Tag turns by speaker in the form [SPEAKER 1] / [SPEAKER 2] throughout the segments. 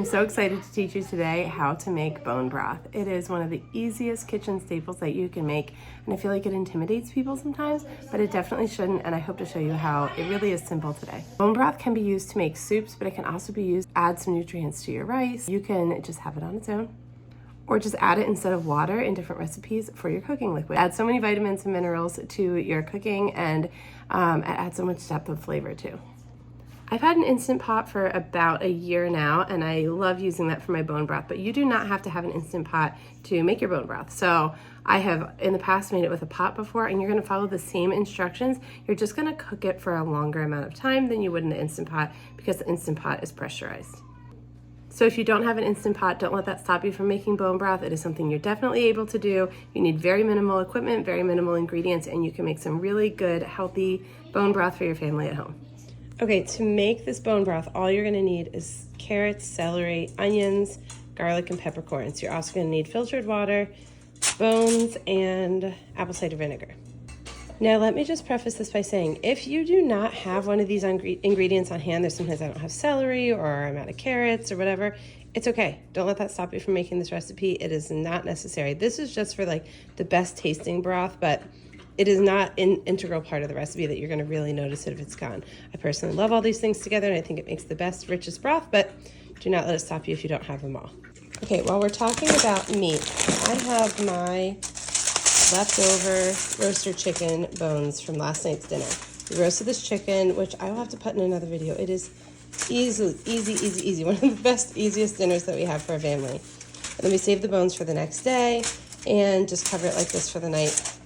[SPEAKER 1] I'm so excited to teach you today how to make bone broth. It is one of the easiest kitchen staples that you can make, and I feel like it intimidates people sometimes, but it definitely shouldn't, and I hope to show you how it really is simple today. Bone broth can be used to make soups, but it can also be used to add some nutrients to your rice. You can just have it on its own, or just add it instead of water in different recipes for your cooking liquid. Add so many vitamins and minerals to your cooking, and add so much depth of flavor too. I've had an Instant Pot for about a year now, and I love using that for my bone broth, but you do not have to have an Instant Pot to make your bone broth. So I have in the past made it with a pot before, and you're gonna follow the same instructions. You're just gonna cook it for a longer amount of time than you would in the Instant Pot because the Instant Pot is pressurized. So if you don't have an Instant Pot, don't let that stop you from making bone broth. It is something you're definitely able to do. You need very minimal equipment, very minimal ingredients, and you can make some really good, healthy bone broth for your family at home. Okay, to make this bone broth, all you're gonna need is carrots, celery, onions, garlic, and peppercorns. You're also gonna need filtered water, bones, and apple cider vinegar. Now, let me just preface this by saying, if you do not have one of these ingredients on hand, there's sometimes I don't have celery or I'm out of carrots or whatever, it's okay. Don't let that stop you from making this recipe. It is not necessary. This is just for like the best tasting broth, but it is not an integral part of the recipe that you're gonna really notice it if it's gone. I personally love all these things together, and I think it makes the best, richest broth, but do not let it stop you if you don't have them all. Okay, while we're talking about meat, I have my leftover roaster chicken bones from last night's dinner. We roasted this chicken, which I will have to put in another video. It is easy. One of the best, easiest dinners that we have for a family. And then we save the bones for the next day and just cover it like this for the night.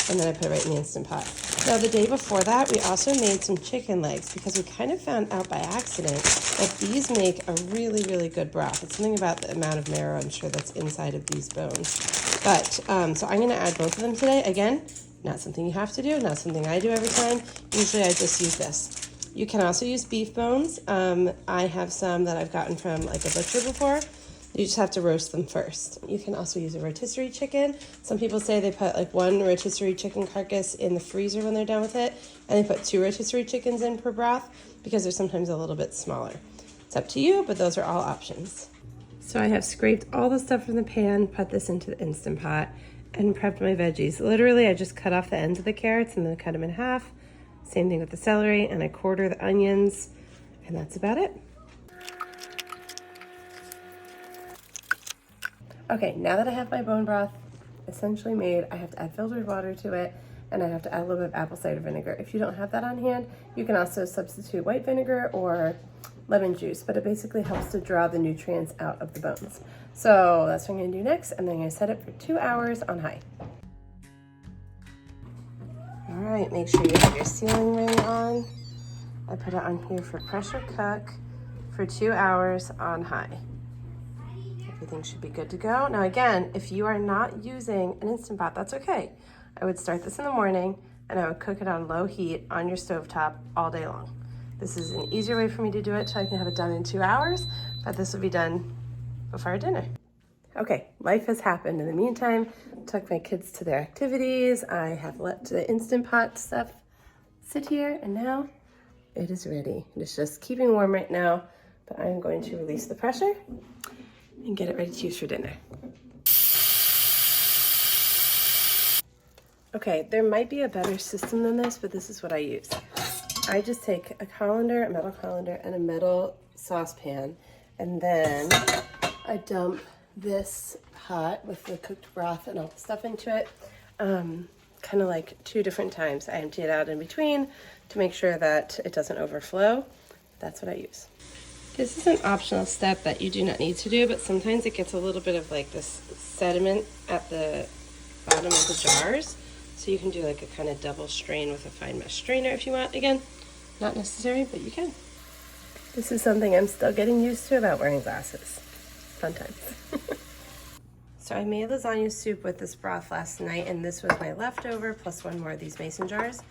[SPEAKER 1] And then I put it right in the Instant Pot. Now, the day before that, we also made some chicken legs because we kind of found out by accident that these make a really, really good broth. It's something about the amount of marrow, I'm sure, that's inside of these bones. But, so I'm gonna add both of them today. Again, not something you have to do, not something I do every time. Usually I just use this. You can also use beef bones. I have some that I've gotten from like a butcher before. You just have to roast them first. You can also use a rotisserie chicken. Some people say they put like one rotisserie chicken carcass in the freezer when they're done with it, and they put 2 rotisserie chickens in per broth because they're sometimes a little bit smaller. It's up to you, but those are all options. So I have scraped all the stuff from the pan, put this into the Instant Pot, and prepped my veggies. Literally, I just cut off the ends of the carrots and then cut them in half. Same thing with the celery, and I quarter the onions, and that's about it. Okay, now that I have my bone broth essentially made, I have to add filtered water to it, and I have to add a little bit of apple cider vinegar. If you don't have that on hand, you can also substitute white vinegar or lemon juice, but it basically helps to draw the nutrients out of the bones. So that's what I'm gonna do next, and then I'm gonna set it for 2 hours on high. All right, make sure you have your sealing ring on. I put it on here for pressure cook for 2 hours on high. Everything should be good to go. Now again, if you are not using an Instant Pot, that's okay. I would start this in the morning and I would cook it on low heat on your stovetop all day long. This is an easier way for me to do it so I can have it done in 2 hours, but this will be done before dinner. Okay, life has happened. In the meantime, took my kids to their activities. I have let the Instant Pot stuff sit here, and now it is ready. It's just keeping warm right now, but I'm going to release the pressure and get it ready to use for dinner. Okay, there might be a better system than this, but this is what I use. I just take a colander, a metal colander, and a metal saucepan, and then I dump this pot with the cooked broth and all the stuff into it, kind of like 2 different times. I empty it out in between to make sure that it doesn't overflow. That's what I use. This is an optional step that you do not need to do, but sometimes it gets a little bit of like this sediment at the bottom of the jars. So you can do like a kind of double strain with a fine mesh strainer if you want. Again, not necessary, but you can. This is something I'm still getting used to about wearing glasses. Fun times. So I made lasagna soup with this broth last night, and this was my leftover plus 1 more of these mason jars.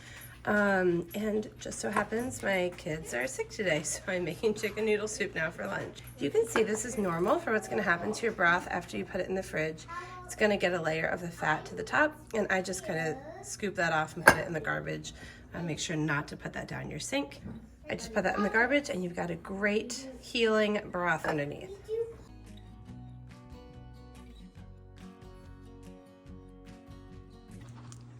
[SPEAKER 1] And just so happens my kids are sick today, so I'm making chicken noodle soup now for lunch. You can see this is normal for what's going to happen to your broth after you put it in the fridge. It's going to get a layer of the fat to the top, and I just kind of scoop that off and put it in the garbage. Make sure not to put that down your sink. I just put that in the garbage, and you've got a great healing broth underneath.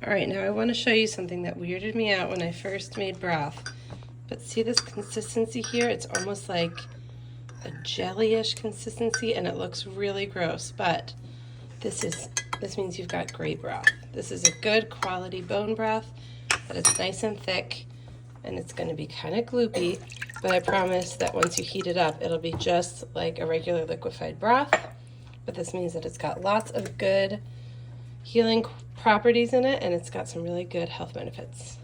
[SPEAKER 1] All right, now I want to show you something that weirded me out when I first made broth. But see this consistency here? It's almost like a jelly-ish consistency, and it looks really gross, but this means you've got great broth. This is a good quality bone broth, but it's nice and thick, and it's going to be kind of gloopy, but I promise that once you heat it up, it'll be just like a regular liquefied broth. But this means that it's got lots of good healing properties in it, and it's got some really good health benefits.